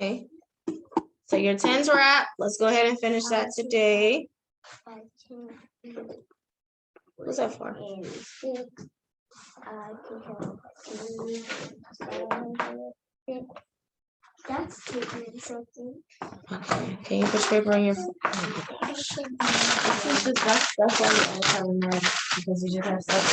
Okay. So your 10s were out. Let's go ahead and finish that today. What's that for? That's something. Okay. Can you put your paper on your phone? Oh my gosh. That's why you all kind of mad because you just have stuff.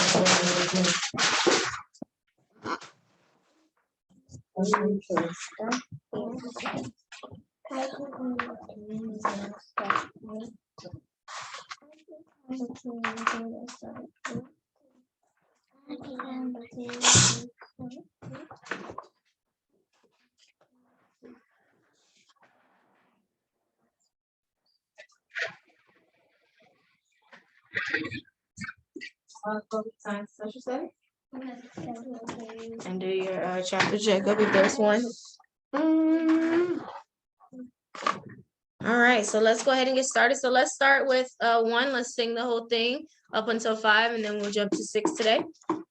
Science social studies and do your chapter checkup if there's one. All right, so let's go ahead and get started. So let's start with 1. Let's sing the whole thing up until 5, and then we'll jump to 6 today.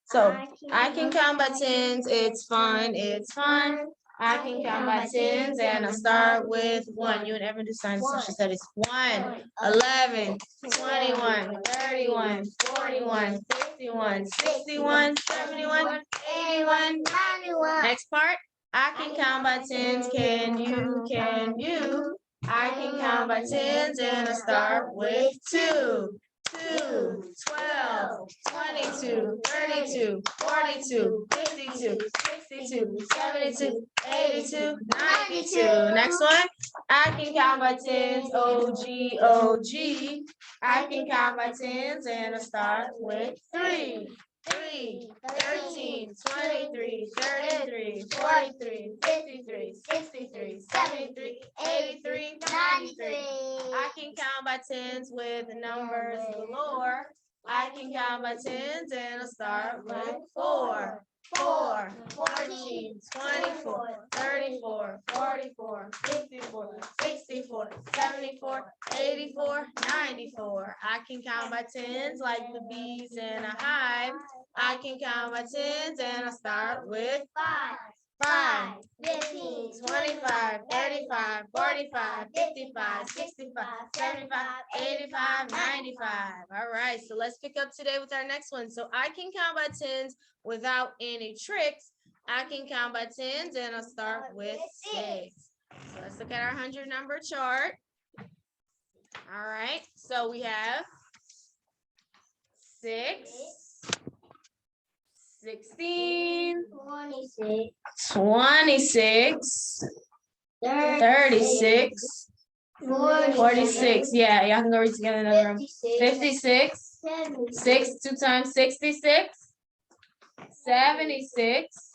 So I can count by 10s. It's fun. It's fun. I can count by 10s, and I'll start with 1. You and Evan do science social studies. 1, 11, 21, 31, 41, 51, 61, 71, 81, 91. Next part. I can count by 10s. Can you? Can you? I can count by 10s, and I start with 2, 2, 12, 22, 32, 42, 52, 62, 72, 82, 92. Next one. I can count by 10s, O-G, O-G. I can count by 10s, and I start with 3. 3, 13, 23, 33, 43, 53, 63, 73, 83, 93. I can count by 10s with the numbers galore. I can count by 10s, and I'll start with 4, 4, 14, 24, 34, 44, 54, 64, 74, 84, 94. I can count by 10s like the bees in a hive. I can count by 10s, and I'll start with 5, 5, 15, 25, 35, 45, 55, 65, 75, 85, 95. All right, so let's pick up today with our next one. So I can count by 10s without any tricks. I can count by 10s, and I'll start with 6. So let's look at our 100 number chart. All right, so we have 6, 16, 26, 36, 46. Yeah, y'all can go read together in another room. 56, 6, 2 times 66, 76,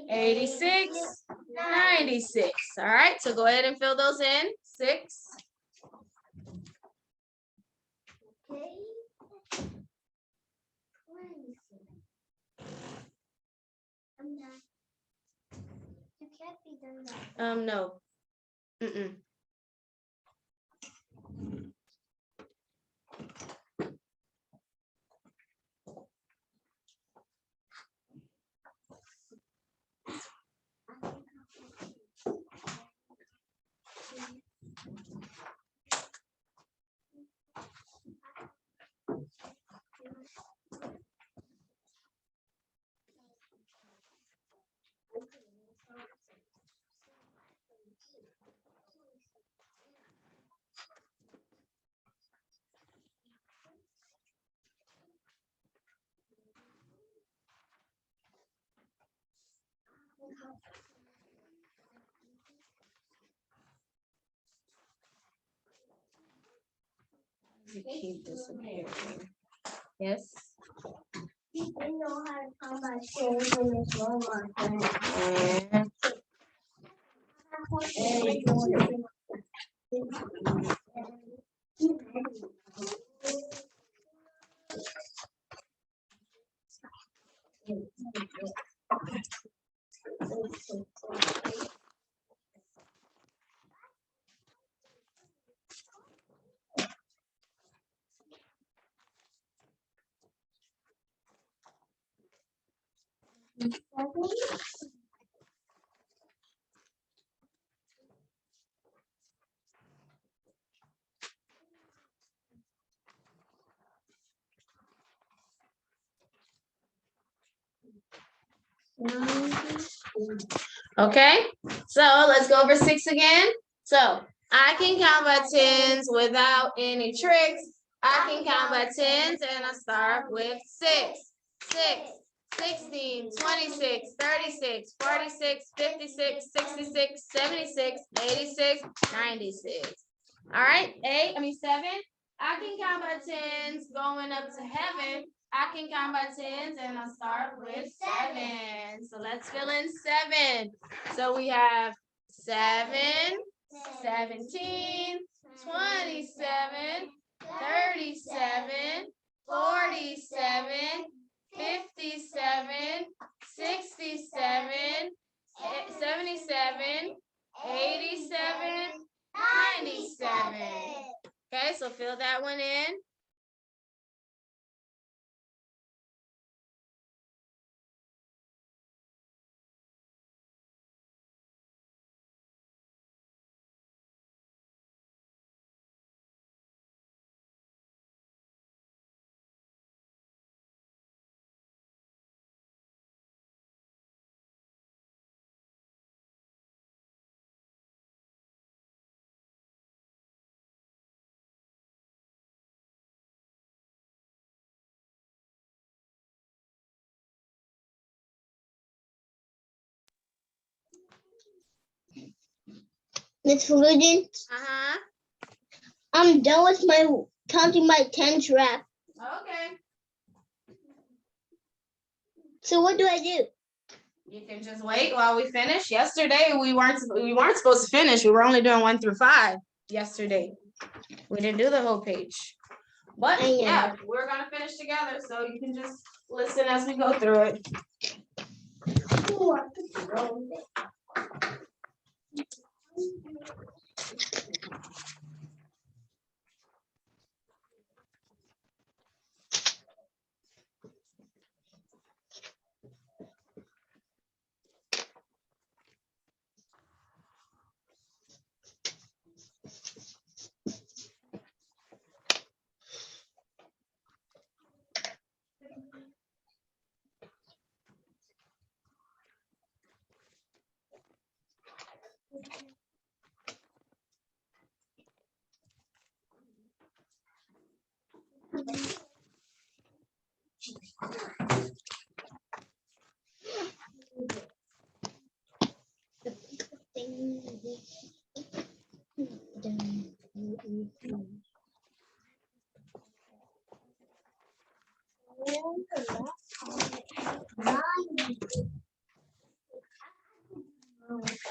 86, 96. All right, so go ahead and fill those in. 6. You can't be done that. No. Mm-mm. You keep disappearing. Yes. You didn't know how to count by 10s in this Walmart. Okay, so let's go over 6 again. So I can count by tens without any tricks. I can count by tens and I start with 6. 6, 16, 26, 36, 46, 56, 66, 76, 86, 96. All right, 7. I can count by tens going up to heaven. I can count by tens and I'll start with 7. So let's fill in 7. So we have 7, 17, 27, 37, 47, 57, 67, 77, 87, 97. Okay, so fill that one in. Miss Flugin, I'm done with my counting my tens rap. Okay. So what do I do? You can just wait while we finish. Yesterday we weren't supposed to finish. We were only doing 1 through 5 yesterday. We didn't do the whole page. But yeah, we're gonna finish together, so you can just listen as we go through it.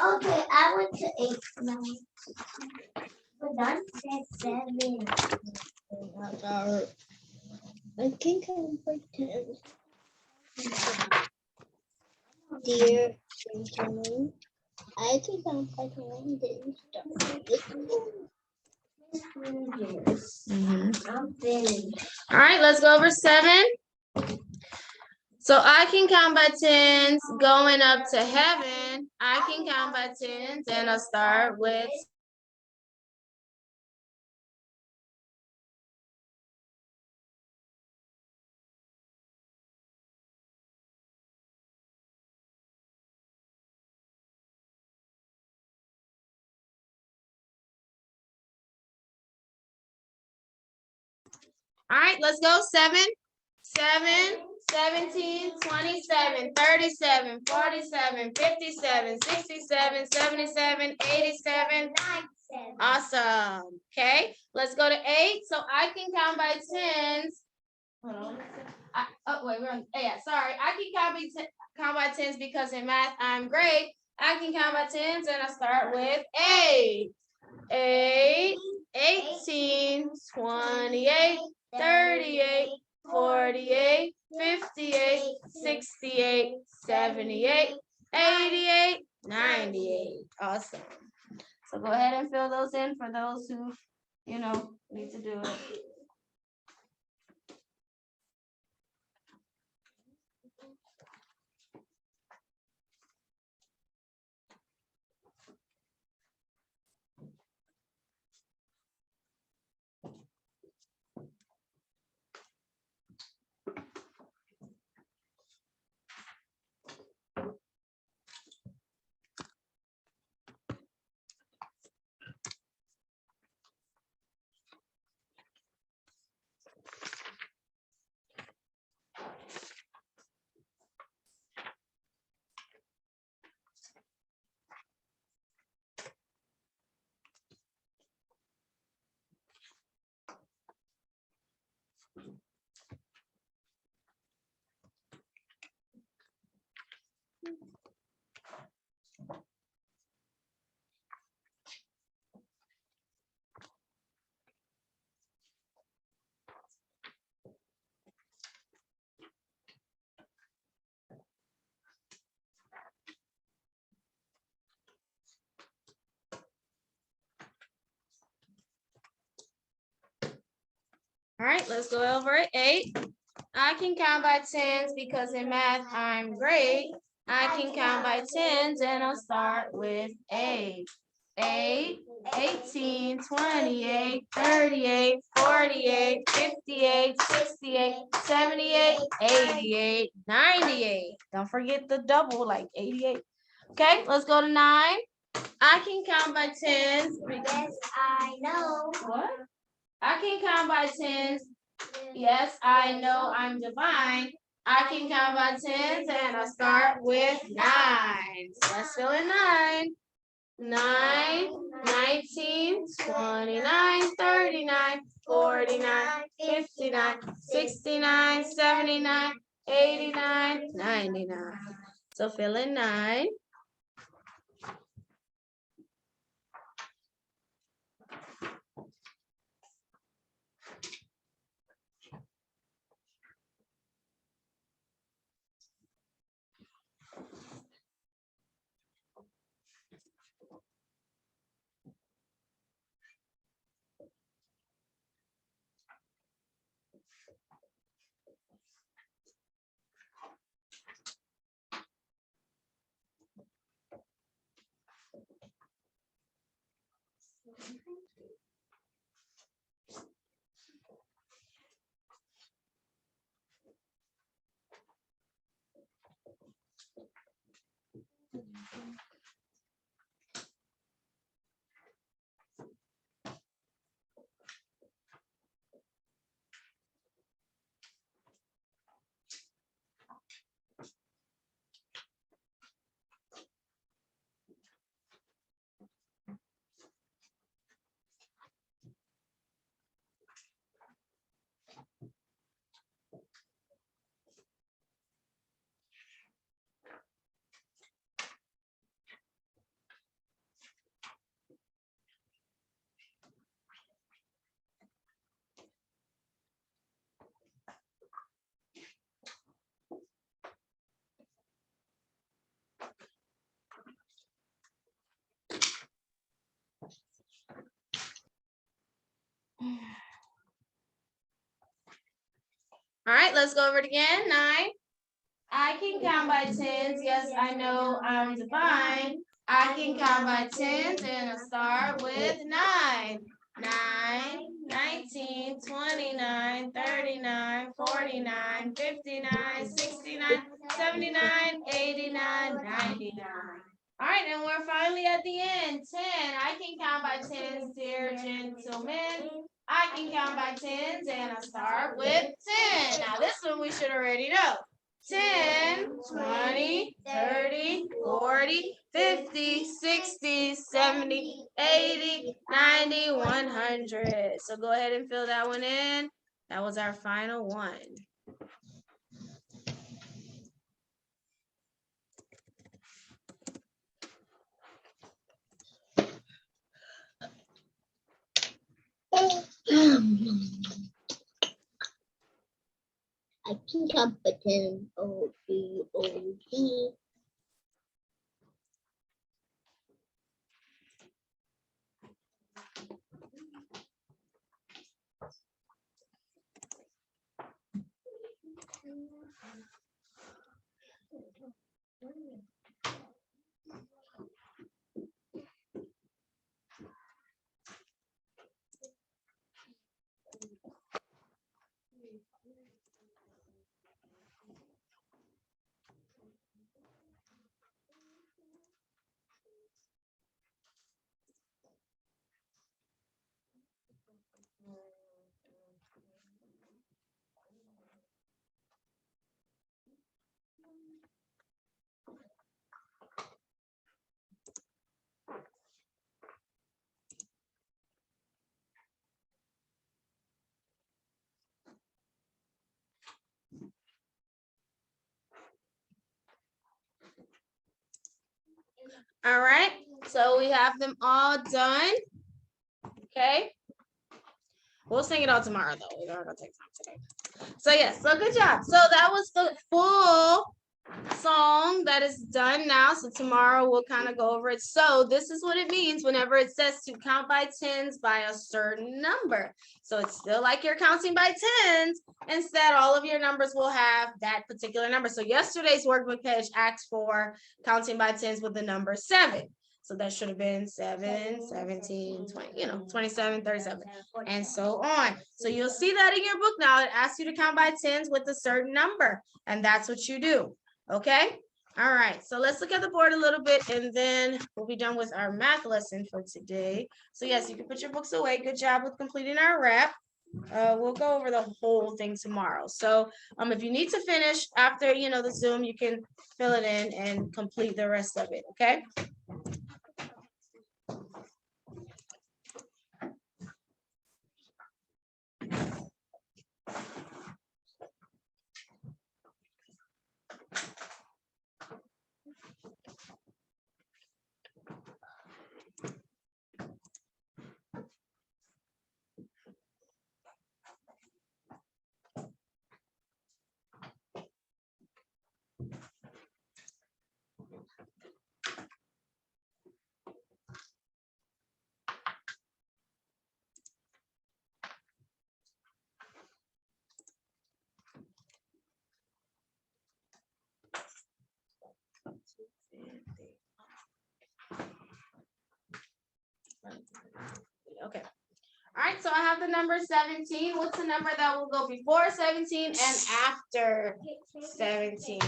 Okay, I went to 8 now. But done said 7. I think I'm by 10. Dear gentlemen, I think I'm by 10. I'm finished. All right, let's go over 7. So I can count by tens going up to heaven. I can count by tens and I'll start with. All right, let's go. 7, 7, 17, 27, 37, 47, 57, 67, 77, 87. Awesome. Okay, let's go to 8. So I can count by tens. Hold on. We're on. Yeah, sorry. I can count by tens because in math I'm great. I can count by tens and I start with 8. 8, 18, 28, 38, 48, 58, 68, 78, 88, 98. Awesome. So go ahead and fill those in for those who, need to do it. All right, let's go over it. 8. I can count by tens because in math I'm great. I can count by tens and I'll start with 8. 8, 18, 28, 38, 48, 58, 68, 78, 88, 98. Don't forget the double, like 88. Okay, let's go to 9. I can count by tens. Yes, I know. What? I can count by tens. Yes, I know I'm divine. I can count by tens and I start with 9. So let's fill in 9. 9, 19, 29, 39, 49, 59, 69, 79, 89, 99. So fill in 9. All right, let's go over it again. 9. I can count by tens. Yes, I know I'm divine. I can count by tens and I'll start with 9. 9, 19, 29, 39, 49, 59, 69, 79, 89, 99. All right, and we're finally at the end. 10. I can count by tens, dear gentlemen. I can count by tens and I'll start with 10. Now this one we should already know. 10, 20, 30, 40, 50, 60, 70, 80, 90, 100. So go ahead and fill that one in. That was our final one. I can count by 10. O, B, O, D. All right, so we have them all done. Okay. We'll sing it all tomorrow though. We're not gonna take time today. So yes, so good job. So that was the full song that is done now. So tomorrow we'll kind of go over it. So this is what it means whenever it says to count by tens by a certain number. So it's still like you're counting by tens. Instead, all of your numbers will have that particular number. So yesterday's workbook page asked for counting by tens with the number 7. So that should have been 7, 17, 20, 27, 37, and so on. So you'll see that in your book now. It asks you to count by tens with a certain number, and that's what you do. Okay? All right. So let's look at the board a little bit, and then we'll be done with our math lesson for today. So yes, you can put your books away. Good job with completing our wrap. We'll go over the whole thing tomorrow. So if you need to finish after, the Zoom, you can fill it in and complete the rest of it. Okay? Okay. All right, so I have the number 17. What's the number that will go before 17 and after 17?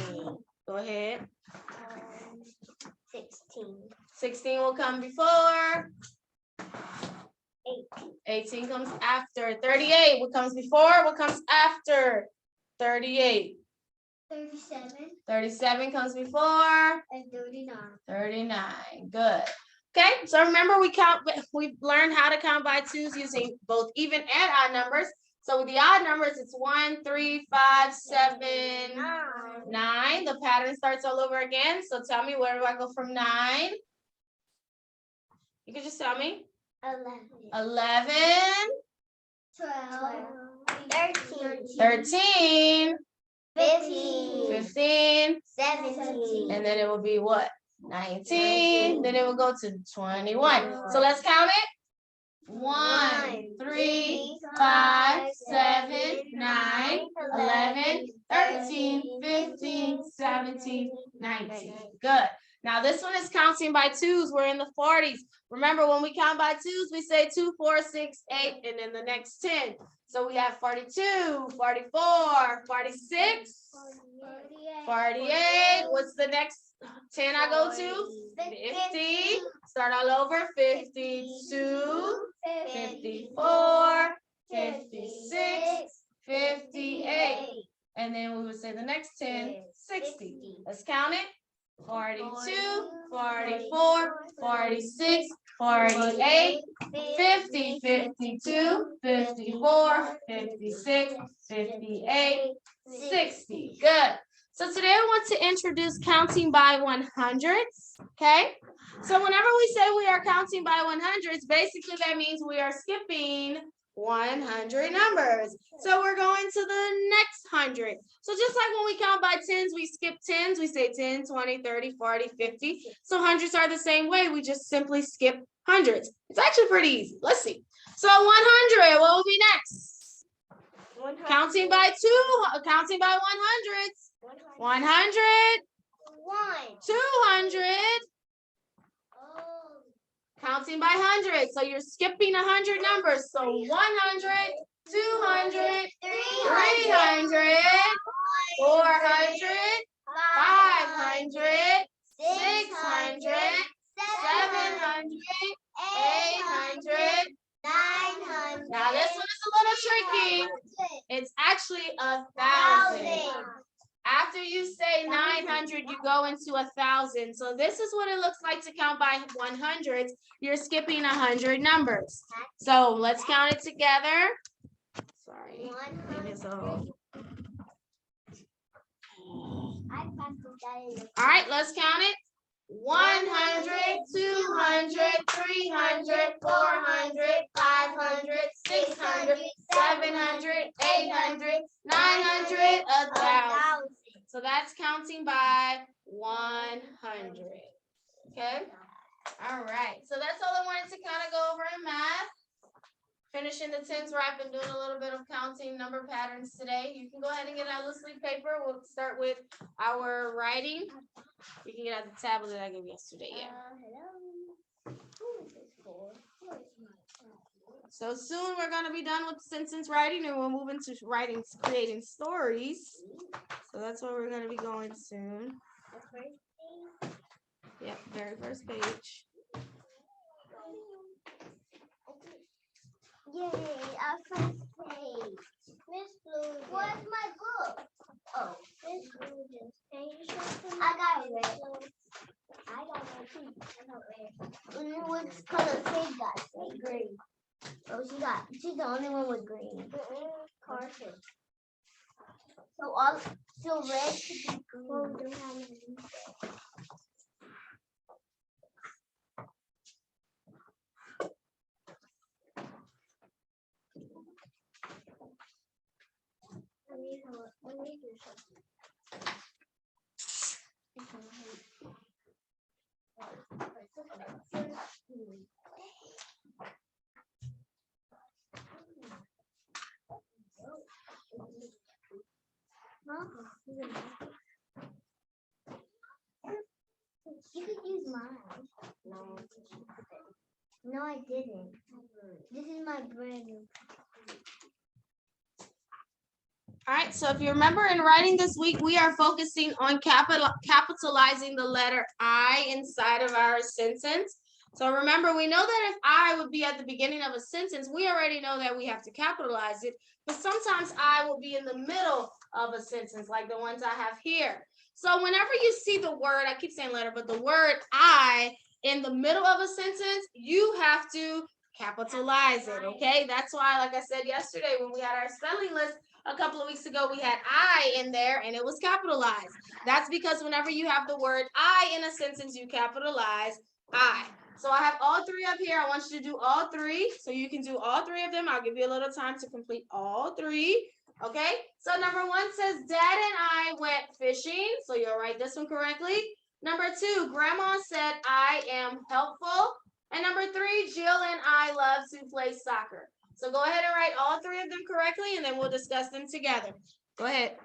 Go ahead. 16. 16 will come before. 18. 18 comes after. 38, what comes before? What comes after? 38. 37. 37 comes before. And 39. 39. Good. Okay, so remember we learned how to count by twos using both even and odd numbers. So with the odd numbers, it's 1, 3, 5, 7, 9. The pattern starts all over again. So tell me, where do I go from 9? You can just tell me. 11. 12. 13. 15. 15. 17. And then it will be what? 19. Then it will go to 21. So let's count it. 1, 3, 5, 7, 9, 11, 13, 15, 17, 19. Good. Now this one is counting by twos. We're in the 40s. Remember, when we count by twos, we say 2, 4, 6, 8, and then the next 10. So we have 42, 44, 46, 48. What's the next 10 I go to? 50. Start all over. 52, 54, 56, 58. And then we would say the next 10, 60. Let's count it. 42, 44, 46, 48, 50, 52, 54, 56, 58, 60. Good. So today I want to introduce counting by 100s. Okay. So whenever we say we are counting by 100s, basically that means we are skipping 100 numbers. So we're going to the next 100. So just like when we count by tens, we skip tens. We say 10, 20, 30, 40, 50. So hundreds are the same way. We just simply skip hundreds. It's actually pretty easy. Let's see. So 100, what will be next? 100. Counting by 100s. 100. 200. Counting by hundreds. So you're skipping 100 numbers. So 100, 200, 300, 400, 500, 600, 700, 800, 900. Now this one is a little tricky. It's actually 1,000. After you say 900, you go into 1,000. So this is what it looks like to count by 100s. You're skipping 100 numbers. So let's count it together. Sorry. All right, let's count it. 100, 200, 300, 400, 500, 600, 700, 800, 900, 1,000. So that's counting by 100. Okay. All right. So that's all I wanted to kind of go over in math. Finishing the tens where I've been doing a little bit of counting number patterns today. You can go ahead and get out of the sleep paper. We'll start with our writing. You can get out the tablet that I gave yesterday. Yeah. Hello. Who is this for? Who is my So soon we're going to be done with sentence writing and we'll move into writing, creating stories. So that's what we're going to be going soon. Yep, very first page. Yay, our first page. Miss Blue, where's my book? Oh, Miss Blue just changed something. I got red. I got red too. I got red. What color Kate got? Green. Oh, she's the only one with green. Carson. So red should be green. Oh, don't have any. Let me do something. You could use mine. No, I didn't. This is my brand new. All right, so if you remember in writing this week, we are focusing on capitalizing the letter I inside of our sentence. So remember, we know that if I would be at the beginning of a sentence, we already know that we have to capitalize it. But sometimes I will be in the middle of a sentence, like the ones I have here. So whenever you see the word, I keep saying letter, but the word I in the middle of a sentence, you have to capitalize it, okay? That's why, like I said yesterday, when we had our spelling list, a couple of weeks ago, we had I in there and it was capitalized. That's because whenever you have the word I in a sentence, you capitalize I. So I have all three up here. I want you to do all three. So you can do all three of them. I'll give you a little time to complete all three. Okay. So number one says, Dad and I went fishing. So you'll write this one correctly. Number two, Grandma said, I am helpful. And number three, Jill and I love to play soccer. So go ahead and write all three of them correctly, and then we'll discuss them together. Go ahead.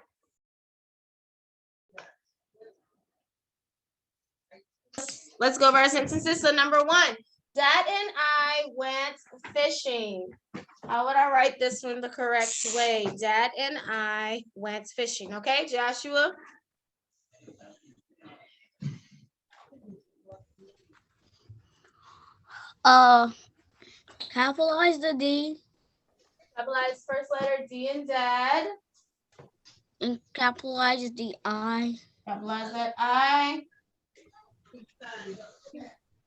Let's go over our sentences. So number one, Dad and I went fishing. How would I write this one the correct way? Dad and I went fishing. Okay, Joshua? Capitalize the D. Capitalize first letter D in Dad. And capitalize the I. Capitalize that I.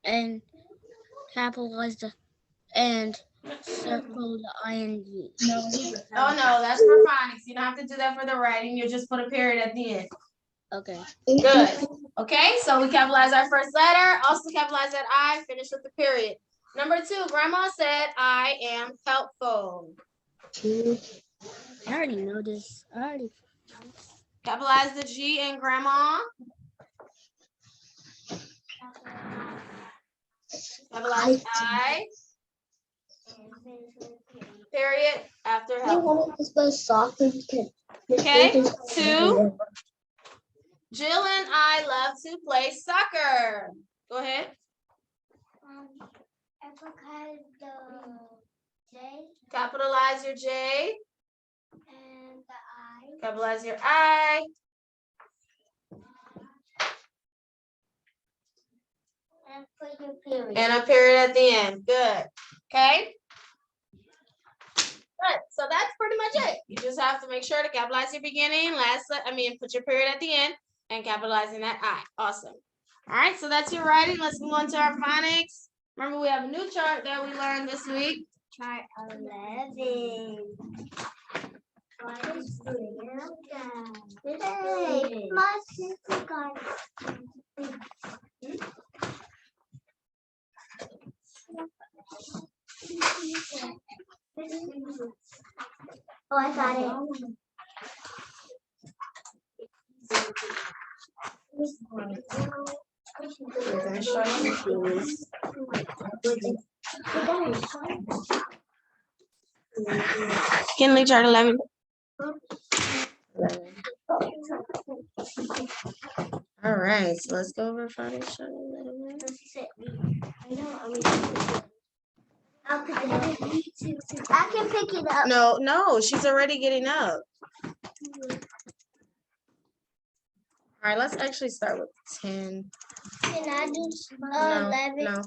And capitalize the and circle the ing. Oh no, that's for phonics. You don't have to do that for the writing. You just put a period at the end. Okay. Good. Okay, so we capitalize our first letter. Also capitalize that I. Finish with the period. Number two, Grandma said, I am helpful. I already know this. Capitalize the G in Grandma. Capitalize I. Period after helpful. Okay, two. Jill and I love to play soccer. Go ahead. Capitalize the J. Capitalize your J. And the I. Capitalize your I. And put your period. And a period at the end. Good. Okay. Good. So that's pretty much it. You just have to make sure to capitalize your beginning, put your period at the end and capitalizing that I. Awesome. All right. So that's your writing. Let's move on to our phonics. Remember, we have a new chart that we learned this week. Chart 11. What is Hey, my sister got Oh, I got it. Kinley chart 11. All right, so let's go over Phonics chart 11. I can pick it up. No, she's already getting up. All right, let's actually start with 10. Can I do No, 11? no.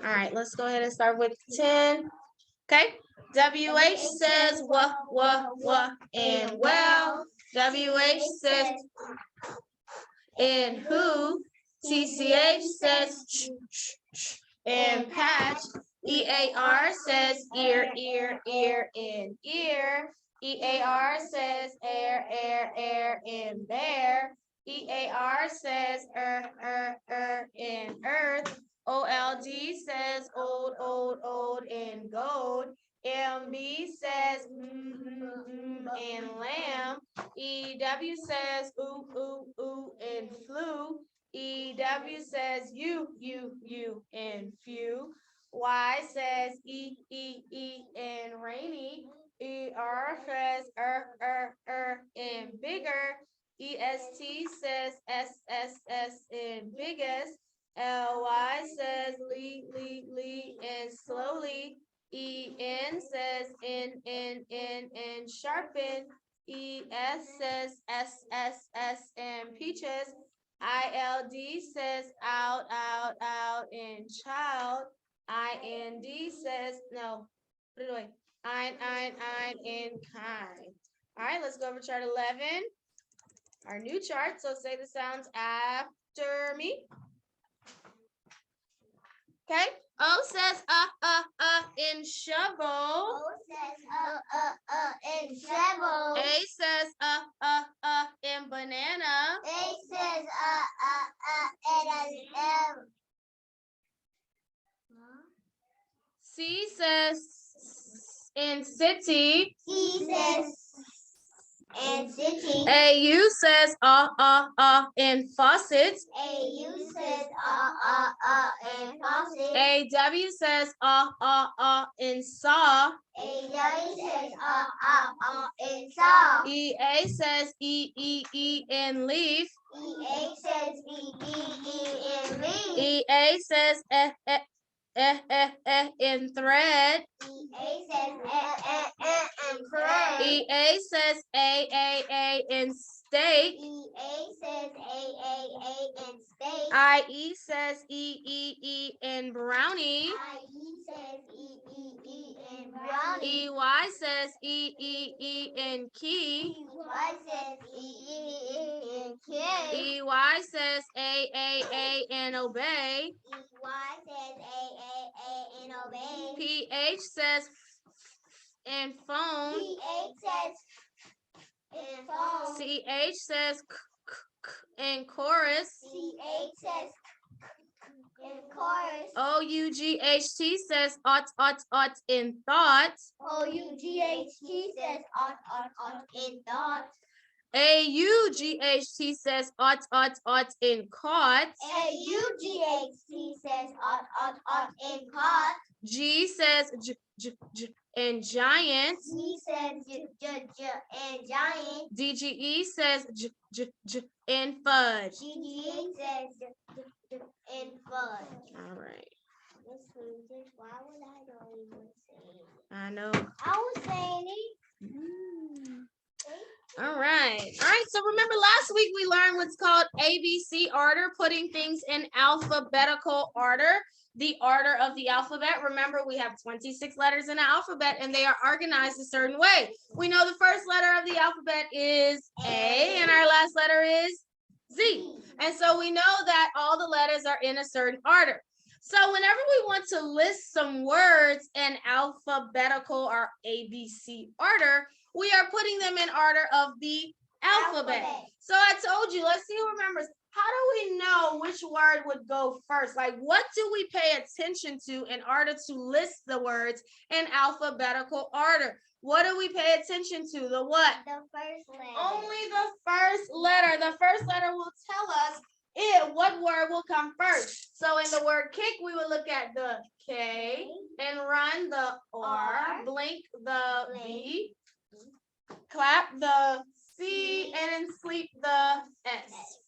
All right, let's go ahead and start with 10. Okay. WH says what, and well. WH says and who. TCH says ch, and patch. EAR says ear, and ear. EAR says air, and bear. EAR says and earth. OLD says old, and gold. MB says and lamb. EW says ooh, and flu. EW says you, and few. Y says e, and rainy. ER says and bigger. EST says S, and biggest. LY says lee, and slowly. EN says in, and sharpen. ES says S, and peaches. ILD says out, and child. IND says no, put it away. Ein, and kind. All right, let's go over chart 11. Our new chart. So say the sounds after me. Okay. O says in shovel. O says in shovel. A says in banana. A says in C says in city. C says in city. AU says in faucets. AU says in faucet. AW says in saw. AW says in saw. EA says in leaf. EA says in leaf. EA says in thread. EA says in thread. EA says A in steak. EA says A in steak. IE says E in brownie. IE says E in brownie. EY says E in key. EY says E in key. EY says A in obey. EY says A in obey. PH says in phone. PH says in phone. CH says in chorus. CH says in chorus. OUGHT says ought in thought. OUGHT says ought in thought. AUGHT says ought in caught. AUGHT says ought in caught. G says in giant. G says in giant. DGE says in fudge. GGE says in fudge. All right. Why would I not even say it? I know. I was saying it. All right. So remember last week we learned what's called ABC order, putting things in alphabetical order. The order of the alphabet. Remember, we have 26 letters in the alphabet and they are organized a certain way. We know the first letter of the alphabet is A and our last letter is Z. And so we know that all the letters are in a certain order. So whenever we want to list some words in alphabetical or ABC order, we are putting them in order of the alphabet. So I told you, let's see who remembers how do we know which word would go first? Like, what do we pay attention to in order to list the words in alphabetical order? What do we pay attention to? The what? The first letter. Only the first letter. The first letter will tell us what word will come first. So in the word kick, we will look at the K, and run the R, blink the B, clap the C, and then sleep the S.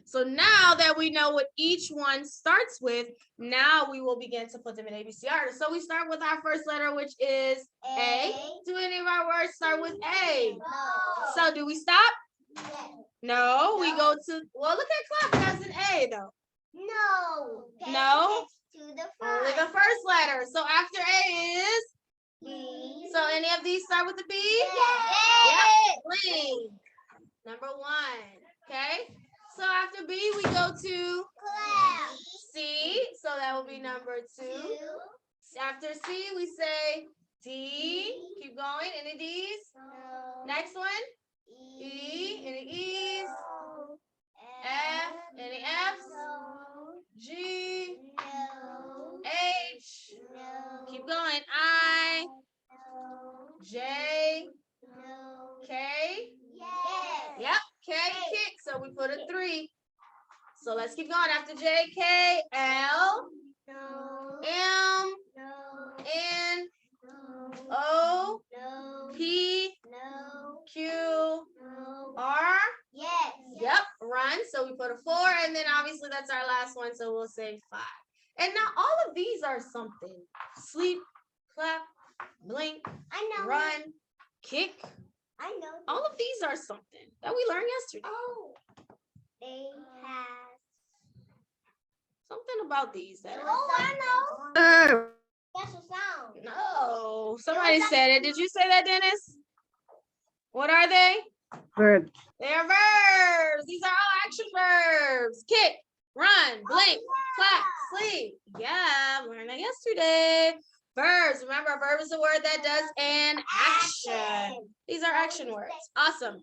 So now that we know what each one starts with, now we will begin to put them in ABC order. So we start with our first letter, which is A. Do any of our words start with A? No. So do we stop? Yes. No, we go to, well, look at clap, that's an A though. No. No? To the Only front. the first letter. So after A is? B. So any of these start with the B? Yes. Yep. Blink. Number 1. Okay. So after B, we go to Clap. C. So that will be number 2. After C, we say D. Keep going. Any D's? No. Next one. E. Any E's? F. Any F's? No. G. No. H. No. Keep going. I. No. J. No. K. Yes. Yep. K. Kick. So we put a 3. So let's keep going. After J, K, L, No. M, No. N, No. O, No. P, No. Q, No. R. Yes. Yep. Run. So we put a 4, and then obviously that's our last one. So we'll say 5. And now all of these are something. Sleep, clap, blink, I know. run, kick. I know. All of these are something that we learned yesterday. Oh. They have. Something about these that are. Oh, I know. Special sound. No, somebody said it. Did you say that, Dennis? What are they? Verbs. They are verbs. These are all action verbs. Kick, run, blink, clap, sleep. Yeah, I learned that yesterday. Verbs. Remember, a verb is a word that does an action. These are action words. Awesome.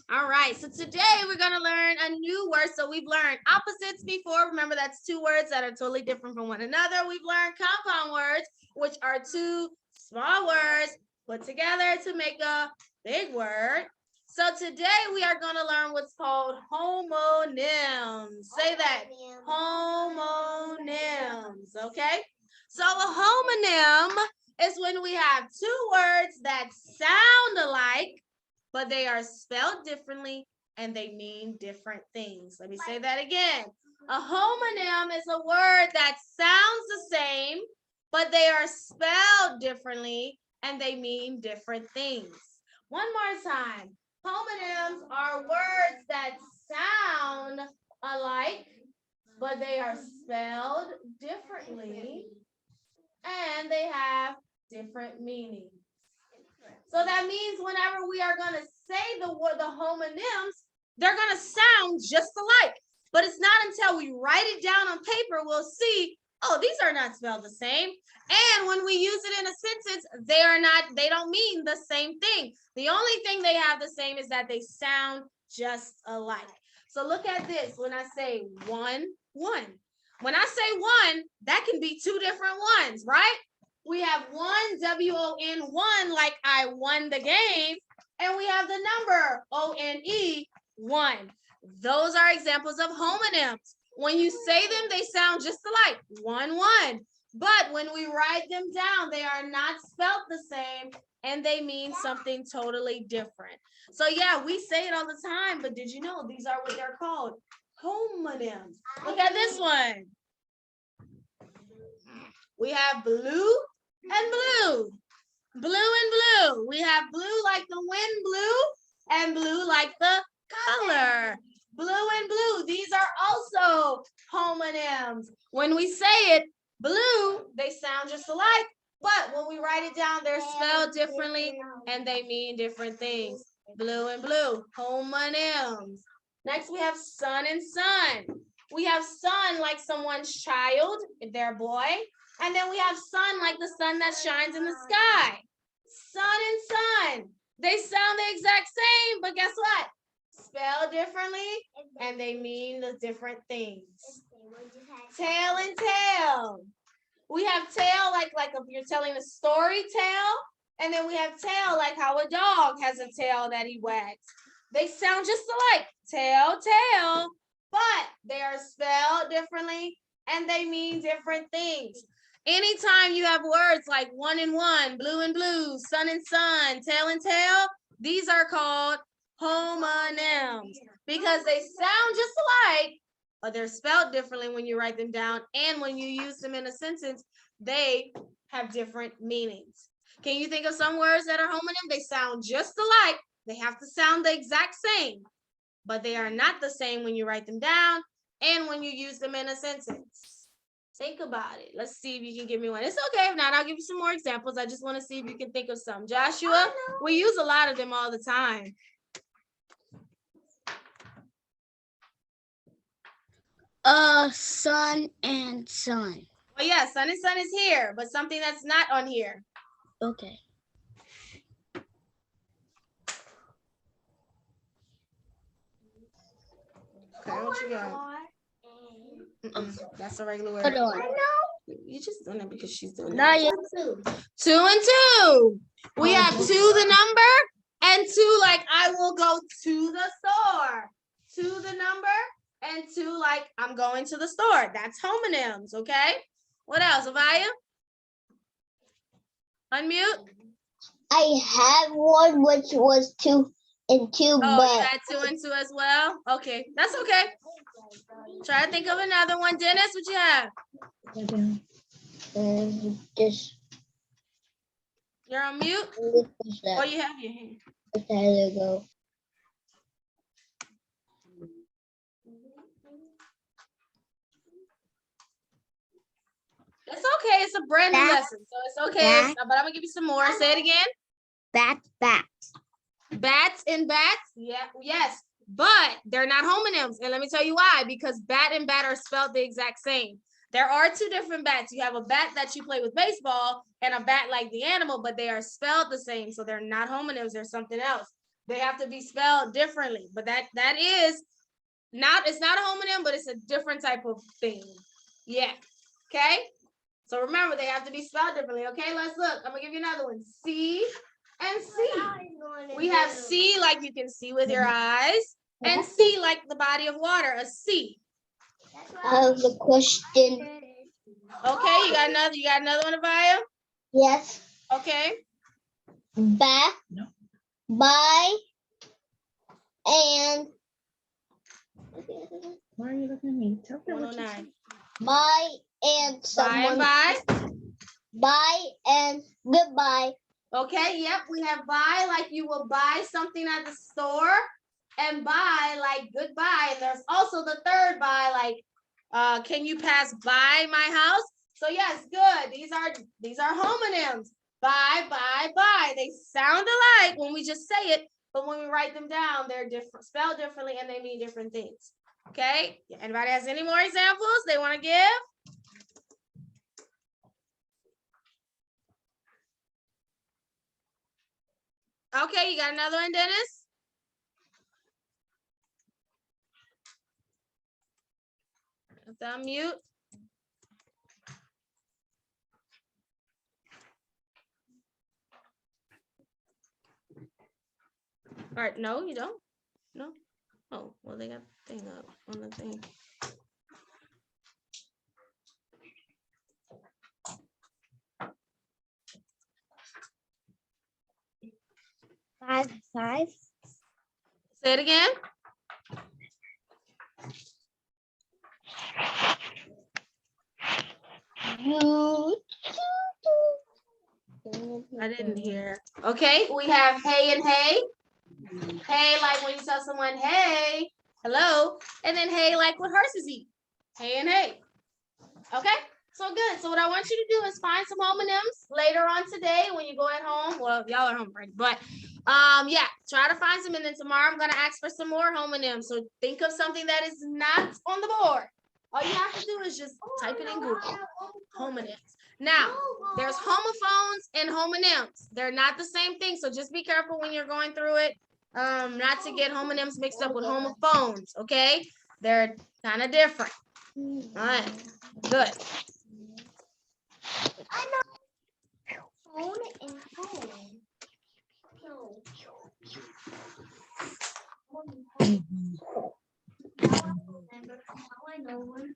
All right, so today we're going to learn a new word. So we've learned opposites before. Remember, that's 2 words that are totally different from one another. We've learned compound words, which are 2 small words put together to make a big word. So today we are going to learn what's called homonyms. Say that. Homonyms, okay? So a homonym is when we have 2 words that sound alike, but they are spelled differently and they mean different things. Let me say that again. A homonym is a word that sounds the same, but they are spelled differently and they mean different things. One more time. Homonyms are words that sound alike, but they are spelled differently and they have different meanings. So that means whenever we are going to say the word, the homonyms, they're going to sound just alike. But it's not until we write it down on paper, we'll see, oh, these are not spelled the same. And when we use it in a sentence, they don't mean the same thing. The only thing they have the same is that they sound just alike. So look at this. When I say one. When I say one, that can be 2 different ones, right? We have one, W-O-N, one, like I won the game. And we have the number, O-N-E, 1. Those are examples of homonyms. When you say them, they sound just alike, 1, 1. But when we write them down, they are not spelled the same and they mean something totally different. So yeah, we say it all the time, but did you know these are what they're called? Homonyms. Look at this one. We have blue and blue. Blue and blue. We have blue like the wind blew and blue like the color. Blue and blue. These are also homonyms. When we say it, blue, they sound just alike, but when we write it down, they're spelled differently and they mean different things. Blue and blue, homonyms. Next, we have sun and sun. We have sun like someone's child, if they're a boy. And then we have sun like the sun that shines in the sky. Sun and sun. They sound the exact same, but guess what? spell differently, and they mean the different things. Tail and tail. We have tail like if you're telling a story, tail, and then we have tail like how a dog has a tail that he wags. They sound just alike, tail, tail, but they are spelled differently and they mean different things. Anytime you have words like one and one, blue and blue, sun and sun, tail and tail, these are called homonyms because they sound just alike, but they're spelled differently when you write them down, and when you use them in a sentence, they have different meanings. Can you think of some words that are homonym? They sound just alike. They have to sound the exact same, but they are not the same when you write them down and when you use them in a sentence. Think about it. Let's see if you can give me one. It's okay if not, I'll give you some more examples. I just want to see if you can think of some. Joshua, we use a lot of them all the time. Sun and sun. Oh yeah, sun and sun is here, but something that's not on here. Okay. Okay, what you got? That's a regular word. Hold on. You just doing it because she's doing Not it. yet. 2 and 2. We have 2 the number and 2 like I will go to the store. 2 the number and 2 like I'm going to the store. That's homonyms, okay? What else, Avaya? Unmute. I have one which was 2 and 2, Oh, but you had 2 and 2 as well? Okay, that's okay. Try to think of another one. Dennis, what you have? just You're on mute? that. Or you have your hand? There you go. It's okay. It's a brand new lesson, so it's okay. But I'm gonna give you some more. Say it again. Bats. Bats and bats. Yeah. Yes. But they're not homonyms, and let me tell you why. Because bat and bat are spelled the exact same. There are 2 different bats. You have a bat that you play with baseball and a bat like the animal, but they are spelled the same, so they're not homonyms. They're something else. They have to be spelled differently. But that is not. It's not a homonym, but it's a different type of thing. Yeah. Okay. So remember, they have to be spelled differently. Okay, let's look. I'm gonna give you another one. C and C. We have C like you can see with your eyes, and C like the body of water, a sea. I have a question. Okay, you got another one, Avaya? Yes. Okay. By and Why are you looking at me? Tell her what you 109. said. by and someone. Bye. And goodbye. Okay, yep, we have buy like you will buy something at the store, and buy like goodbye. And there's also the third buy like can you pass by my house? So yes, good. These are homonyms. Bye, bye, bye. They sound alike when we just say it, but when we write them down, they're different, spelled differently, and they mean different things. Okay. Anybody has any more examples they want to give? Okay, you got another one, Dennis? Have to unmute. All right, no, you don't. No. Oh, well, they got the thing up on the thing. Five. Say it again. I didn't hear. Okay, we have hey and hey. Hey, like when you tell someone, hey, hello. And then hey, like what horses eat. Hey and hey. Okay, so good. So what I want you to do is find some homonyms later on today when you go at home. Well, y'all are home, right? But yeah, try to find some. And then tomorrow I'm going to ask for some more homonyms. So think of something that is not on the board. All you have to do is just type it in Google. Homonyms. Now, there's homophones and homonyms. They're not the same thing. So just be careful when you're going through it. not to get homonyms mixed up with homophones, okay? They're kind of different. All right, good. I know. Phone and phone. No. I know one.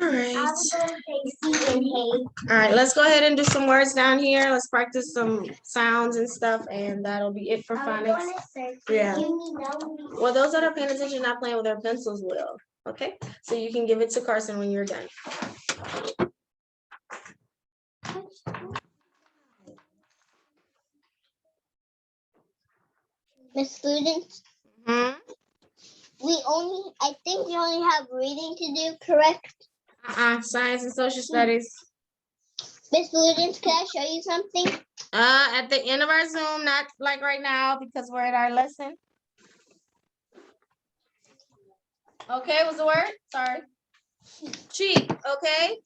All right. I was going to say C and hay. All right, let's go ahead and do some words down here. Let's practice some sounds and stuff, and that'll be it for phonics. Yeah. Well, those that are paying attention, not playing with their pencils will. Okay, so you can give it to Carson when you're done. Miss Students, I think we only have reading to do, correct? Science and social studies. Miss Students, can I show you something? At the end of our Zoom, not like right now because we're at our lesson. Okay, what's the word? Sorry. Cheek, okay?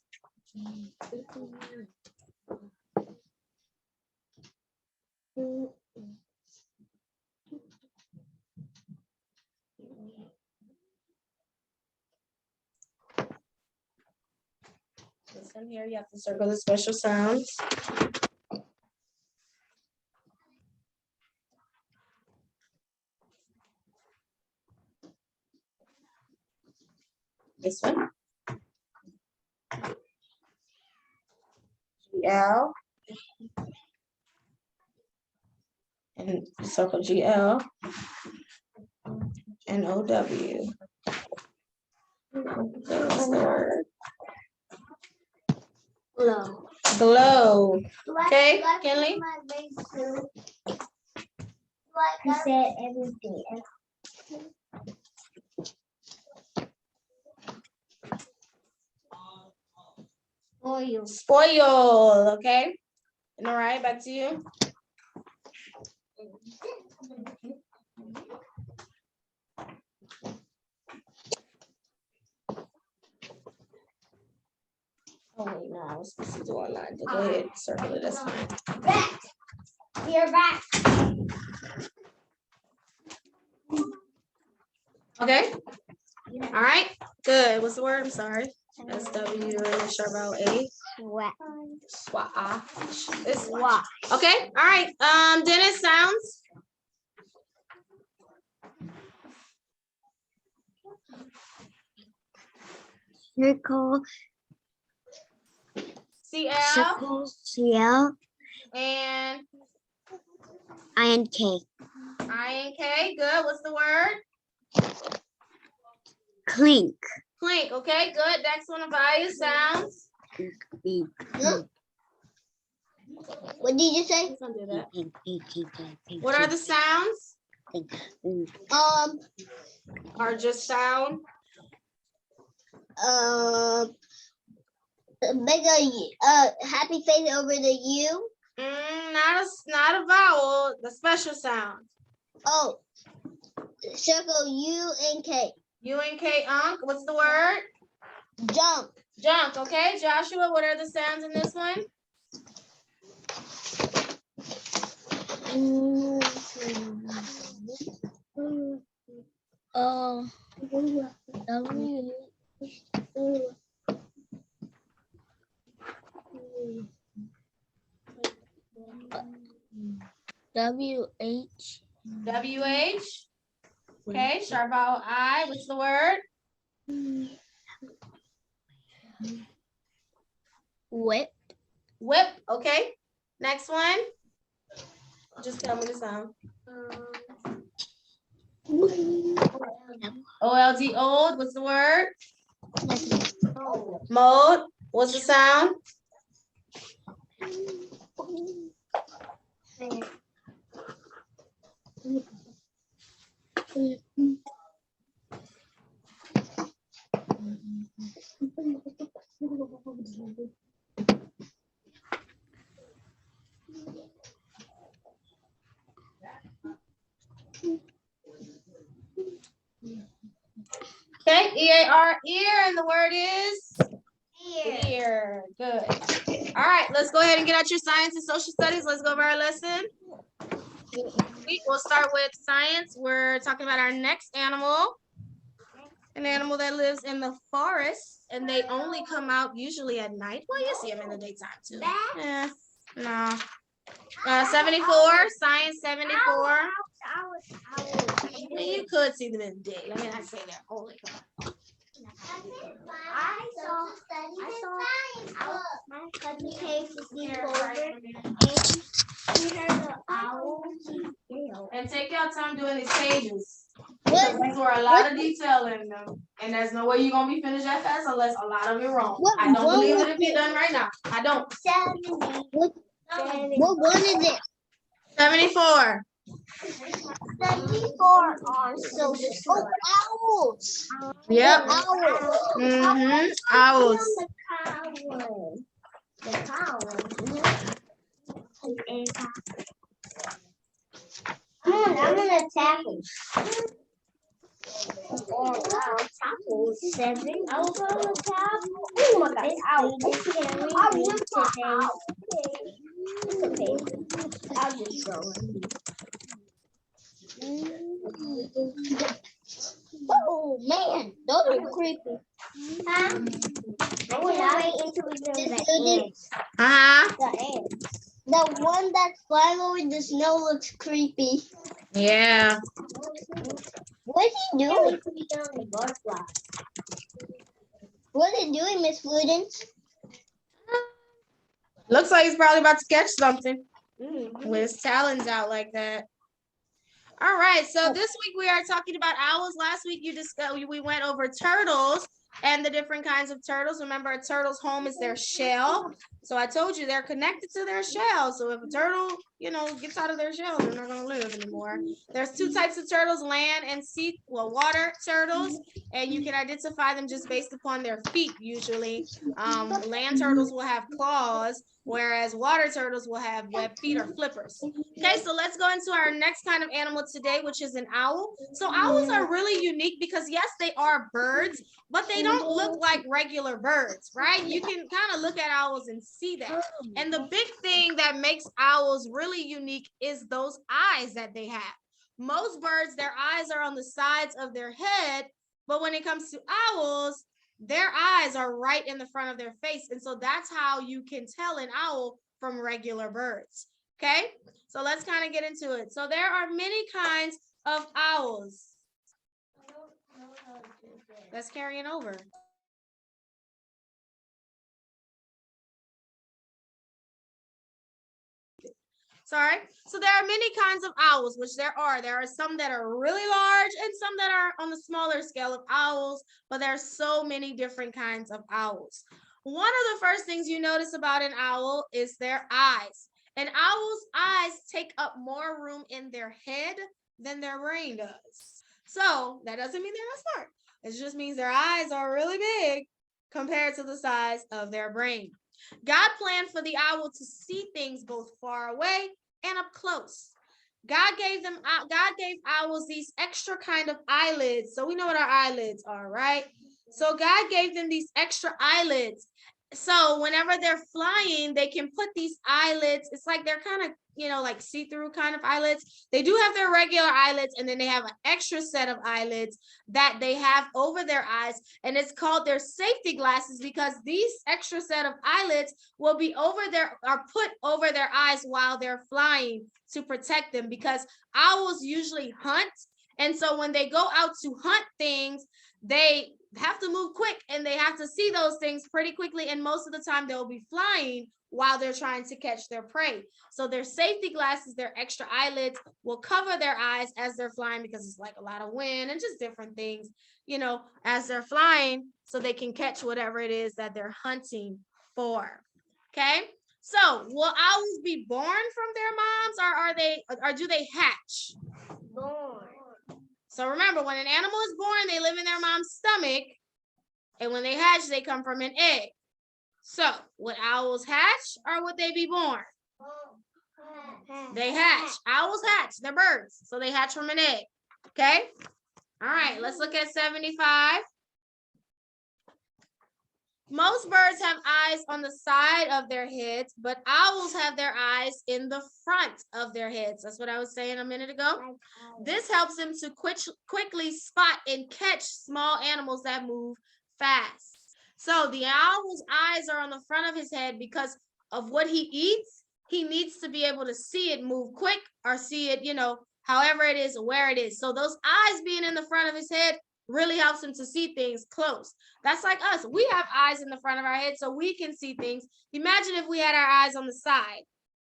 This one here, you have to circle the special sounds. This one. GL. And circle GL. And OW. That's the word. Glow. Glow. Okay, Kinley? You said everything. Spoil. Spoil, okay? And all right, back to you. Oh wait, no, I was supposed to do online. Go ahead, circle it, that's fine. Back. We are back. Okay? All right, good. What's the word? I'm sorry. SW and sharp out A. Sweat. Swat. It's swat. Okay, all right. Dennis, sounds. Circle. CL. Circle. CL. And INK. INK. Good. What's the word? Clink. Clink. Okay, good. Next one, value sounds. What did you say? Don't do that. What are the sounds? Are just sound. Make a happy face over the U. Not a vowel. The special sound. Oh, circle U and K. UNK. What's the word? Jump. Junk. Okay, Joshua. What are the sounds in this one? WH. WH. Okay, sharp vowel I. What's the word? Whip. Whip. Okay. Next one. Just tell me the sound. OLD. Old. What's the word? Mode. What's the sound? Okay, EAR, ear, and the word is ear. Good. All right, let's go ahead and get out your science and social studies. Let's go over our lesson. We'll start with science. We're talking about our next animal. An animal that lives in the forest, and they only come out usually at night. Well, you see them in the daytime too. Yeah, no. 74, science 74. You could see them in the day. Let me not say that only. I saw my cousin came to sleep over and she heard the owl. And take your time doing these pages. Because there's a lot of detail in them. And there's no way you're going to be finished that fast unless a lot of it wrong. I don't believe it if you're done right now. I don't. 70. What one is it? 74. 74 are so short. Owls. Yep. Owls. Mm-hmm. Owls. The cow. I'm gonna tackle. Oh, wow. Tackle 7. I was on the tackle. Oh my God. I will today. It's okay. I'll just go. Oh man, those are creepy. I can't wait until we do the ants. The ants. The one that's flying over the snow looks creepy. Yeah. What is he doing? What are you doing, Miss Fludence? Looks like he's probably about to catch something with his talons out like that. All right, so this week we are talking about owls. Last week we went over turtles and the different kinds of turtles. Remember, a turtle's home is their shell. So I told you they're connected to their shell. So if a turtle, gets out of their shell, they're not going to live anymore. There's two types of turtles, land and sea, water turtles, and you can identify them just based upon their feet usually. Land turtles will have claws, whereas water turtles will have webbed feet or flippers. Okay, so let's go into our next kind of animal today, which is an owl. So owls are really unique because yes, they are birds, but they don't look like regular birds, right? You can kind of look at owls and see that. And the big thing that makes owls really unique is those eyes that they have. Most birds, their eyes are on the sides of their head, but when it comes to owls, their eyes are right in the front of their face. And so that's how you can tell an owl from regular birds. Okay, so let's kind of get into it. So there are many kinds of owls. Let's carry it over. Sorry. So there are many kinds of owls, which there are. There are some that are really large and some that are on the smaller scale of owls, but there are so many different kinds of owls. One of the first things you notice about an owl is their eyes. An owl's eyes take up more room in their head than their brain does. So that doesn't mean they're not smart. It just means their eyes are really big compared to the size of their brain. God planned for the owl to see things both far away and up close. God gave owls these extra kind of eyelids. So we know what our eyelids are, right? So God gave them these extra eyelids. So whenever they're flying, they can put these eyelids. It's like they're kind of, like see-through kind of eyelids. They do have their regular eyelids, and then they have an extra set of eyelids that they have over their eyes. And it's called their safety glasses because these extra set of eyelids will be put over their eyes while they're flying to protect them, because owls usually hunt. And so when they go out to hunt things, they have to move quick and they have to see those things pretty quickly. And most of the time they'll be flying while they're trying to catch their prey. So their safety glasses, their extra eyelids, will cover their eyes as they're flying because it's like a lot of wind and just different things, as they're flying, so they can catch whatever it is that they're hunting for. Okay. So will owls be born from their moms, or do they hatch? Born. So remember, when an animal is born, they live in their mom's stomach. And when they hatch, they come from an egg. So would owls hatch or would they be born? They hatch. Owls hatch. They're birds. So they hatch from an egg. Okay? All right, let's look at 75. Most birds have eyes on the side of their heads, but owls have their eyes in the front of their heads. That's what I was saying a minute ago. This helps them to quickly spot and catch small animals that move fast. So the owl's eyes are on the front of his head because of what he eats. He needs to be able to see it move quick or see it, however it is, where it is. So those eyes being in the front of his head really helps him to see things close. That's like us. We have eyes in the front of our head so we can see things. Imagine if we had our eyes on the side.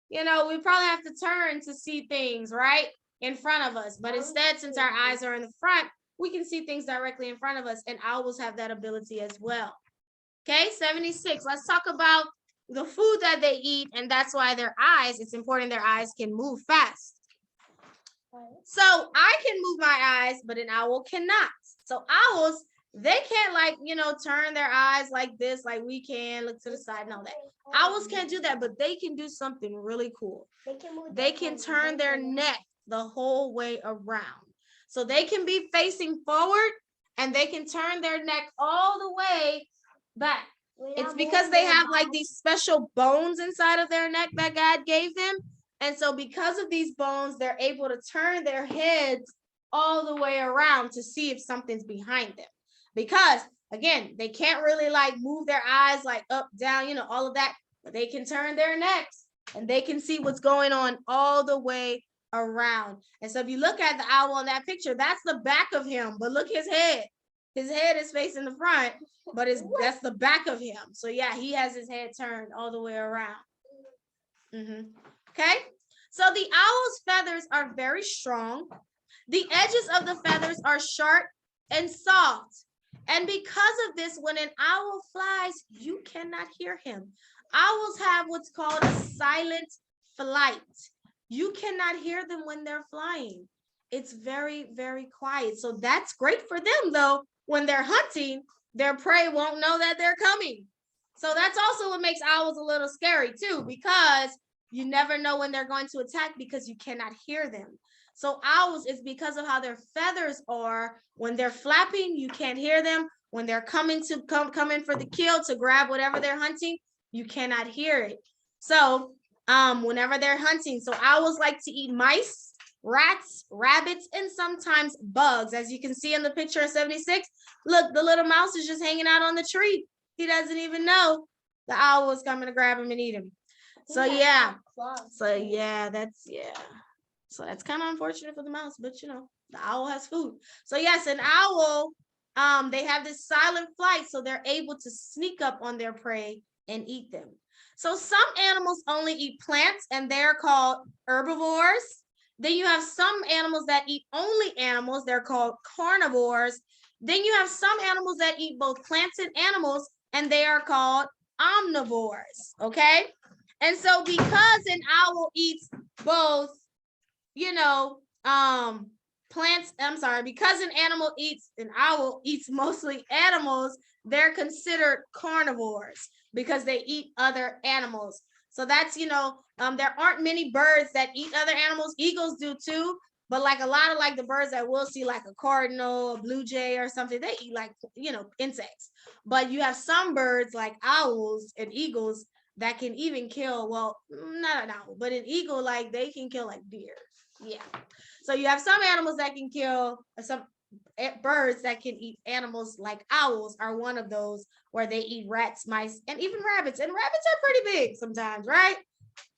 We probably have to turn to see things, right, in front of us. But instead, since our eyes are in the front, we can see things directly in front of us, and owls have that ability as well. Okay, 76. Let's talk about the food that they eat, and that's why their eyes, it's important their eyes can move fast. So I can move my eyes, but an owl cannot. So owls, they can't turn their eyes like this, like we can, look to the side and all that. Owls can't do that, but they can do something really cool. They can turn their neck the whole way around. So they can be facing forward and they can turn their neck all the way back. It's because they have like these special bones inside of their neck that God gave them. And so because of these bones, they're able to turn their heads all the way around to see if something's behind them. Because again, they can't really move their eyes up, down, all of that, but they can turn their necks and they can see what's going on all the way around. And so if you look at the owl in that picture, that's the back of him, but look his head. His head is facing the front, but that's the back of him. So yeah, he has his head turned all the way around. Okay, so the owl's feathers are very strong. The edges of the feathers are sharp and soft. And because of this, when an owl flies, you cannot hear him. Owls have what's called a silent flight. You cannot hear them when they're flying. It's very, very quiet. So that's great for them, though. When they're hunting, their prey won't know that they're coming. So that's also what makes owls a little scary, too, because you never know when they're going to attack because you cannot hear them. So owls, is because of how their feathers are. When they're flapping, you can't hear them. When they're coming in for the kill to grab whatever they're hunting, you cannot hear it. So whenever they're hunting, so owls like to eat mice, rats, rabbits, and sometimes bugs. As you can see in the picture of 76, look, the little mouse is just hanging out on the tree. He doesn't even know the owl is coming to grab him and eat him. So yeah, so that's kind of unfortunate for the mouse, but the owl has food. So yes, an owl, they have this silent flight, so they're able to sneak up on their prey and eat them. So some animals only eat plants, and they're called herbivores. Then you have some animals that eat only animals. They're called carnivores. Then you have some animals that eat both plants and animals, and they are called omnivores. Okay? And so because an owl eats both, because an owl eats mostly animals, they're considered carnivores because they eat other animals. So that's, there aren't many birds that eat other animals. Eagles do too, but a lot of the birds that we'll see, like a cardinal, a blue jay or something, they eat insects. But you have some birds like owls and eagles that can even kill, well, not an owl, but an eagle, they can kill deer. Yeah. So you have some animals that can kill, some birds that can eat animals, like owls are one of those, where they eat rats, mice, and even rabbits. And rabbits are pretty big sometimes, right?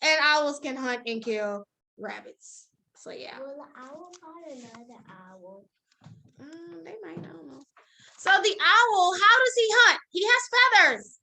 And owls can hunt and kill rabbits. So yeah. Will the owl find another owl? They might, I don't know. So the owl, how does he hunt? He has feathers.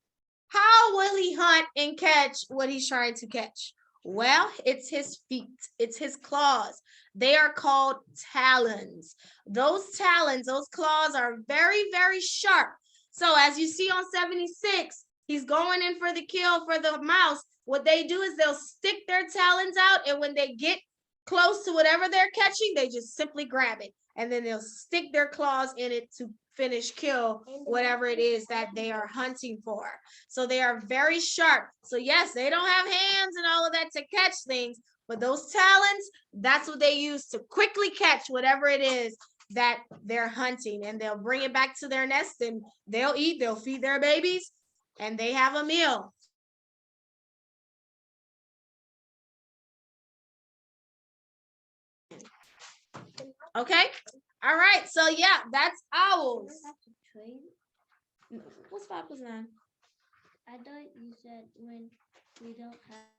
How will he hunt and catch what he's trying to catch? Well, it's his feet. It's his claws. They are called talons. Those talons, those claws are very, very sharp. So as you see on 76, he's going in for the kill for the mouse. What they do is they'll stick their talons out, and when they get close to whatever they're catching, they just simply grab it. And then they'll stick their claws in it to kill whatever it is that they are hunting for. So they are very sharp. So yes, they don't have hands and all of that to catch things, but those talons, that's what they use to quickly catch whatever it is that they're hunting, and they'll bring it back to their nest and they'll eat, they'll feed their babies, and they have a meal. Okay. All right. So yeah, that's owls. What's 5 plus 9? I thought you said when we don't have.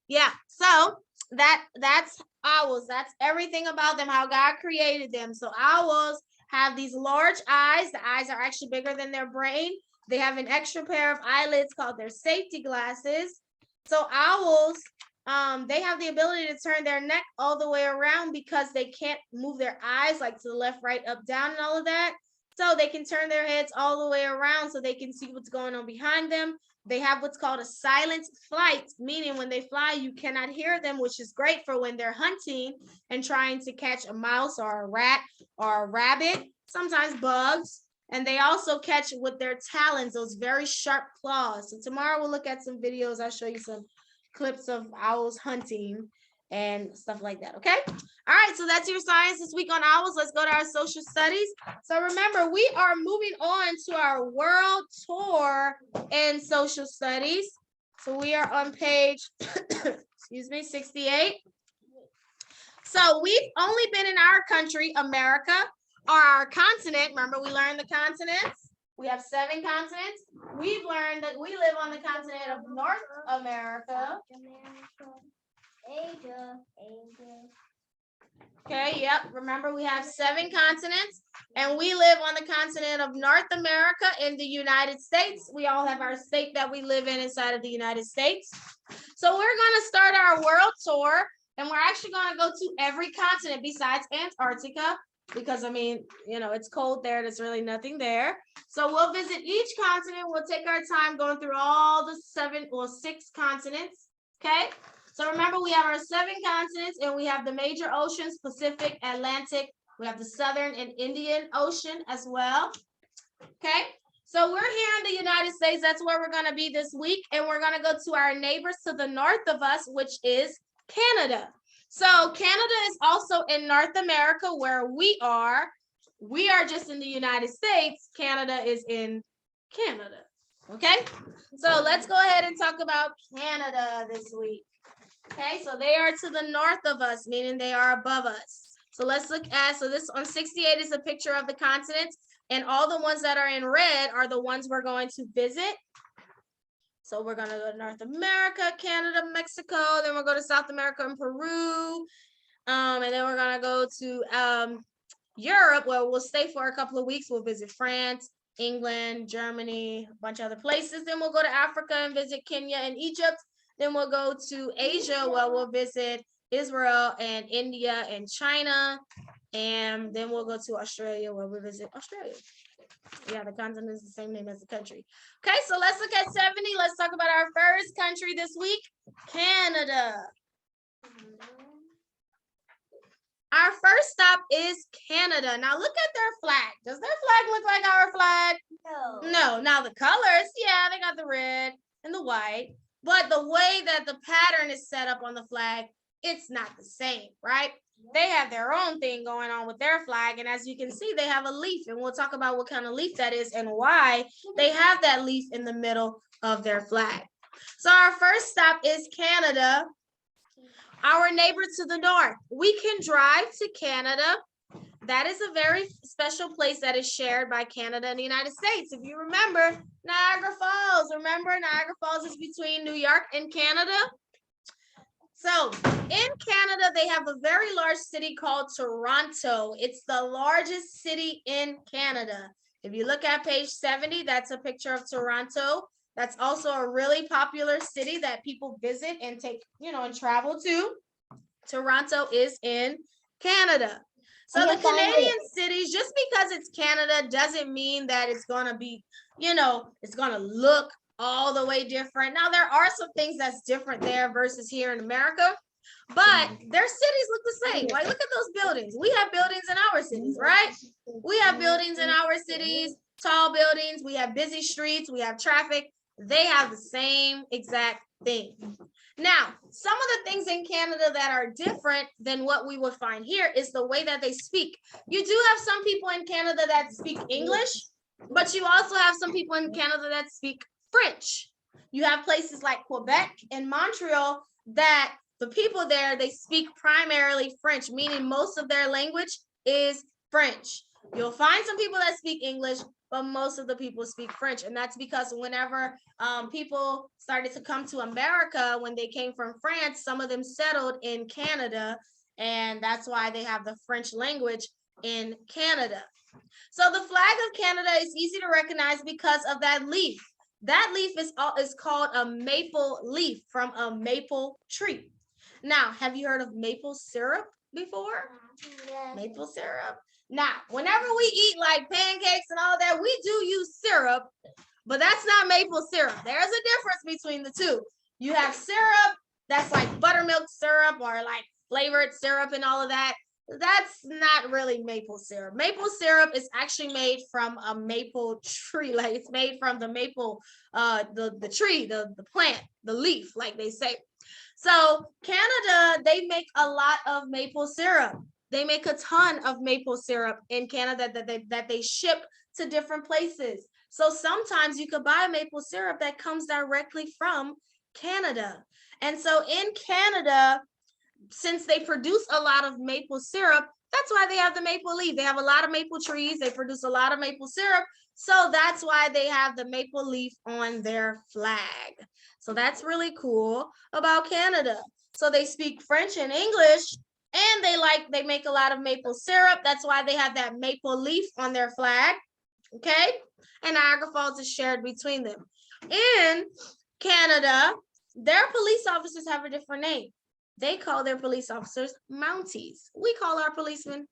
Yeah. So that's owls. That's everything about them, how God created them. So owls have these large eyes. The eyes are actually bigger than their brain. They have an extra pair of eyelids called their safety glasses. So owls, they have the ability to turn their neck all the way around because they can't move their eyes like to the left, right, up, down, and all of that. So they can turn their heads all the way around so they can see what's going on behind them. They have what's called a silent flight, meaning when they fly, you cannot hear them, which is great for when they're hunting and trying to catch a mouse or a rat or a rabbit, sometimes bugs. And they also catch with their talons, those very sharp claws. So tomorrow we'll look at some videos. I'll show you some clips of owls hunting and stuff like that, okay? All right, so that's your science this week on owls. Let's go to our social studies. So remember, we are moving on to our world tour in social studies. So we are on page, excuse me, 68. So we've only been in our country, America, or our continent. Remember, we learned the continents. We have 7 continents. We've learned that we live on the continent of North America. Asia. Okay, yep. Remember, we have 7 continents, and we live on the continent of North America in the United States. We all have our state that we live in inside of the United States. So we're going to start our world tour, and we're actually going to go to every continent besides Antarctica, because, I mean, you know, it's cold there. There's really nothing there. So we'll visit each continent. We'll take our time going through all the 6 continents, okay? So remember, we have our 7 continents, and we have the major oceans, Pacific, Atlantic. We have the Southern and Indian Ocean as well. Okay, so we're here in the United States. That's where we're going to be this week, and we're going to go to our neighbors to the north of us, which is Canada. So Canada is also in North America where we are. We are just in the United States. Canada is in Canada. Okay, so let's go ahead and talk about Canada this week. Okay, so they are to the north of us, meaning they are above us. So let's look at, so this on 68 is a picture of the continents, and all the ones that are in red are the ones we're going to visit. So we're going to go to North America, Canada, Mexico, then we'll go to South America and Peru, and then we're going to go to Europe, where we'll stay for a couple of weeks. We'll visit France, England, Germany, a bunch of other places. Then we'll go to Africa and visit Kenya and Egypt. Then we'll go to Asia, where we'll visit Israel and India and China. And then we'll go to Australia, where we visit Australia. Yeah, the continent is the same name as the country. Okay, so let's look at 70. Let's talk about our first country this week, Canada. Our first stop is Canada. Now look at their flag. Does their flag look like our flag? No. No. Now the colors, yeah, they got the red and the white. But the way that the pattern is set up on the flag, it's not the same, right? They have their own thing going on with their flag. And as you can see, they have a leaf. And we'll talk about what kind of leaf that is and why they have that leaf in the middle of their flag. So our first stop is Canada, our neighbor to the north. We can drive to Canada. That is a very special place that is shared by Canada and the United States. If you remember, Niagara Falls. Remember, Niagara Falls is between New York and Canada. So in Canada, they have a very large city called Toronto. It's the largest city in Canada. If you look at page 70, that's a picture of Toronto. That's also a really popular city that people visit and take, and travel to. Toronto is in Canada. So the Canadian cities, just because it's Canada doesn't mean that it's going to be, it's going to look all the way different. Now, there are some things that's different there versus here in America, but their cities look the same. Like, look at those buildings. We have buildings in our cities, right? We have buildings in our cities, tall buildings. We have busy streets. We have traffic. they have the same exact thing. Now, some of the things in Canada that are different than what we would find here is the way that they speak. You do have some people in Canada that speak English, but you also have some people in Canada that speak French. You have places like Quebec and Montreal that the people there, they speak primarily French, meaning most of their language is French. You'll find some people that speak English, but most of the people speak French. And that's because whenever people started to come to America, when they came from France, some of them settled in Canada, and that's why they have the French language in Canada. So the flag of Canada is easy to recognize because of that leaf. That leaf is called a maple leaf from a maple tree. Now, have you heard of maple syrup before? Yeah. Maple syrup. Now, whenever we eat like pancakes and all that, we do use syrup, but that's not maple syrup. There's a difference between the two. You have syrup that's like buttermilk syrup or like flavored syrup and all of that. That's not really maple syrup. Maple syrup is actually made from a maple tree. Like it's made from the maple, the tree, the plant, the leaf, like they say. So Canada, they make a lot of maple syrup. They make a ton of maple syrup in Canada that they ship to different places. So sometimes you could buy maple syrup that comes directly from Canada. And so in Canada, since they produce a lot of maple syrup, that's why they have the maple leaf. They have a lot of maple trees. They produce a lot of maple syrup. So that's why they have the maple leaf on their flag. So that's really cool about Canada. So they speak French and English, and they make a lot of maple syrup. That's why they have that maple leaf on their flag. Okay? And Niagara Falls is shared between them. In Canada, their police officers have a different name. They call their police officers Mounties. We call our policemen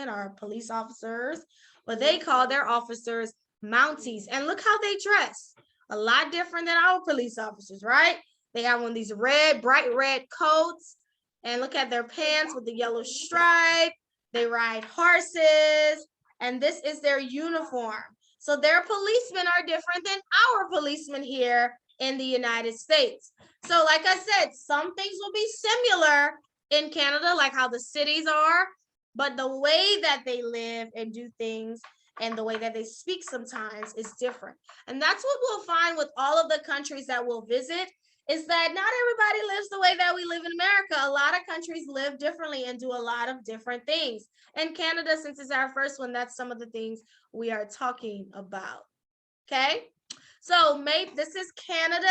or police officers, but they call their officers Mounties. And look how they dress. A lot different than our police officers, right? They have one of these bright red coats. And look at their pants with the yellow stripe. They ride horses. And this is their uniform. So their policemen are different than our policemen here in the United States. So like I said, some things will be similar in Canada, like how the cities are, but the way that they live and do things and the way that they speak sometimes is different. And that's what we'll find with all of the countries that we'll visit, is that not everybody lives the way that we live in America. A lot of countries live differently and do a lot of different things. And Canada, since it's our first one, that's some of the things we are talking about. Okay? So this is Canada,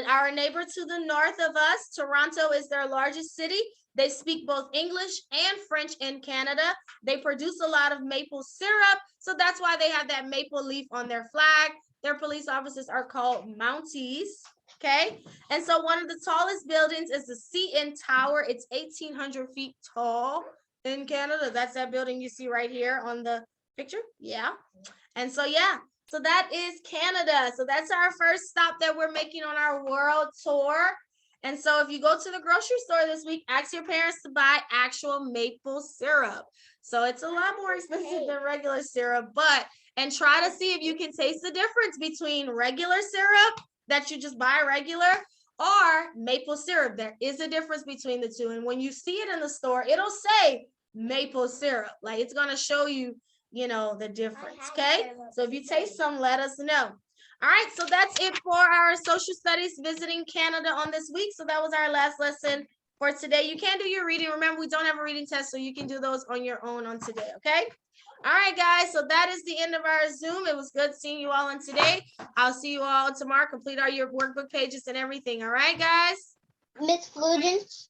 our neighbor to the north of us. Toronto is their largest city. They speak both English and French in Canada. They produce a lot of maple syrup, so that's why they have that maple leaf on their flag. Their police officers are called Mounties, okay? And so one of the tallest buildings is the CN Tower. It's 1,800 feet tall in Canada. That's that building you see right here on the picture, yeah. And so, yeah. So that is Canada. So that's our first stop that we're making on our world tour. And so if you go to the grocery store this week, ask your parents to buy actual maple syrup. So it's a lot more expensive than regular syrup, and try to see if you can taste the difference between regular syrup that you just buy regular or maple syrup. There is a difference between the two. And when you see it in the store, it'll say maple syrup. Like it's going to show you, the difference, okay? So if you taste some, let us know. All right, so that's it for our social studies visiting Canada on this week. So that was our last lesson for today. You can do your reading. Remember, we don't have a reading test, so you can do those on your own on today, okay? All right, guys, so that is the end of our Zoom. It was good seeing you all on today. I'll see you all tomorrow. Complete all your workbook pages and everything, all right, guys? Miss Flugence?